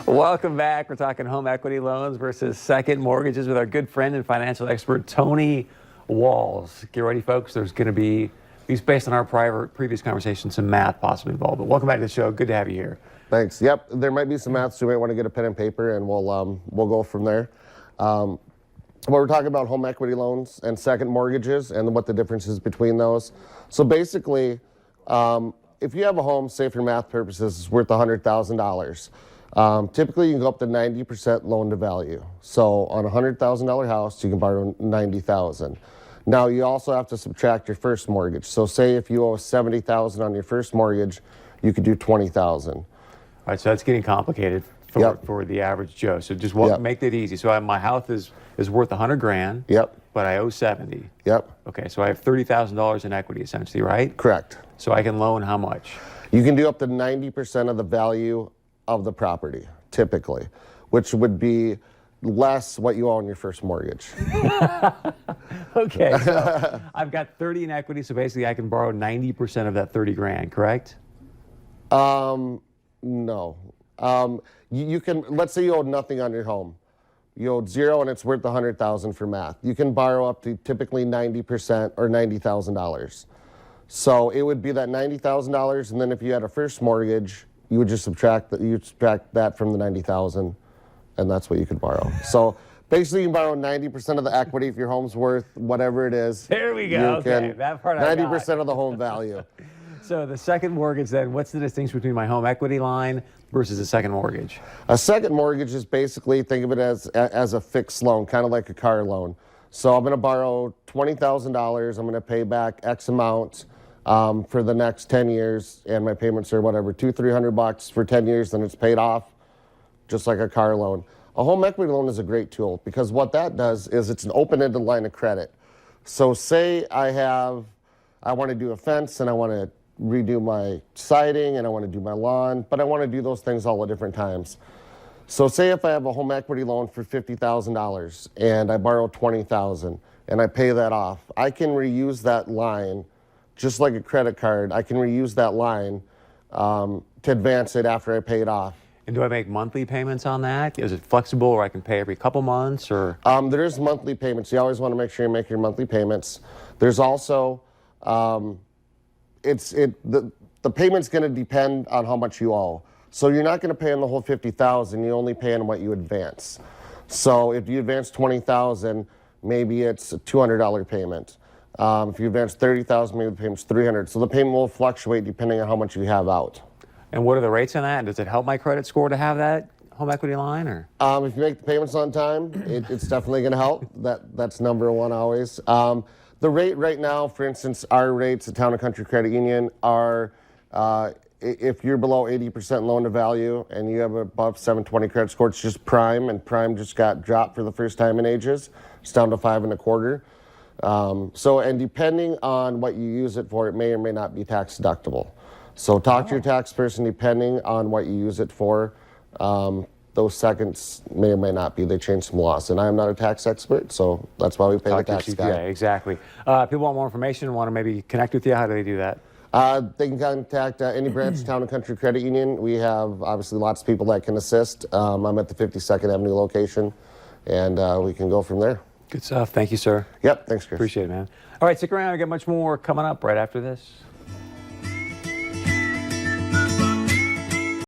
Welcome back. We're talking home equity loans versus second mortgages with our good friend and financial expert, Tony Walls. Get ready, folks. There's going to be, at least based on our previous conversation, some math possibly involved. But welcome back to the show. Good to have you here. Thanks. Yep, there might be some math, so you might want to get a pen and paper, and we'll go from there. We're talking about home equity loans and second mortgages and what the difference is between those. So basically, if you have a home, say for math purposes, it's worth $100,000. Typically, you can go up to 90% loan to value. So on a $100,000 house, you can borrow $90,000. Now, you also have to subtract your first mortgage. So say if you owe $70,000 on your first mortgage, you could do $20,000. All right, so that's getting complicated for the average Joe. So just make that easy. So my house is worth $100,000. Yep. But I owe 70. Yep. Okay, so I have $30,000 in equity essentially, right? Correct. So I can loan how much? You can do up to 90% of the value of the property, typically, which would be less what you owe on your first mortgage. Okay, so I've got 30 in equity, so basically I can borrow 90% of that 30 grand, correct? No. You can, let's say you owe nothing on your home. You owed zero and it's worth $100,000 for math. You can borrow up to typically 90% or $90,000. So it would be that $90,000, and then if you had a first mortgage, you would just subtract that from the $90,000, and that's what you could borrow. So basically, you can borrow 90% of the equity if your home's worth whatever it is. There we go. Okay, that part I got. 90% of the home value. So the second mortgage, then, what's the distinction between my home equity line versus a second mortgage? A second mortgage is basically, think of it as a fixed loan, kind of like a car loan. So I'm going to borrow $20,000. I'm going to pay back X amount for the next 10 years, and my payments are whatever, $200-300 for 10 years, then it's paid off, just like a car loan. A home equity loan is a great tool because what that does is it's an open-ended line of credit. So say I want to do a fence and I want to redo my siding and I want to do my lawn, but I want to do those things all at different times. So say if I have a home equity loan for $50,000 and I borrow $20,000 and I pay that off, I can reuse that line just like a credit card. I can reuse that line to advance it after I pay it off. And do I make monthly payments on that? Is it flexible, or I can pay every couple months, or? There is monthly payments. You always want to make sure you make your monthly payments. There's also, the payment's going to depend on how much you owe. So you're not going to pay on the whole $50,000. You only pay on what you advance. So if you advance $20,000, maybe it's a $200 payment. If you advance $30,000, maybe the payment's $300. So the payment will fluctuate depending on how much you have out. And what are the rates on that? Does it help my credit score to have that home equity line, or? If you make the payments on time, it's definitely going to help. That's number one always. The rate right now, for instance, our rates at Town and Country Credit Union are, if you're below 80% loan to value and you have above 720 credit score, it's just prime, and prime just got dropped for the first time in ages. It's down to 5.25. And depending on what you use it for, it may or may not be tax deductible. So talk to your tax person depending on what you use it for. Those seconds may or may not be. They change some laws. And I am not a tax expert, so that's why we pay the tax guy. Yeah, exactly. People want more information, want to maybe connect with you. How do they do that? They can contact any branch of Town and Country Credit Union. We have obviously lots of people that can assist. I'm at the 52nd Avenue location, and we can go from there. Good stuff. Thank you, sir. Yep, thanks, Chris. Appreciate it, man. All right, stick around. I got much more coming up right after this.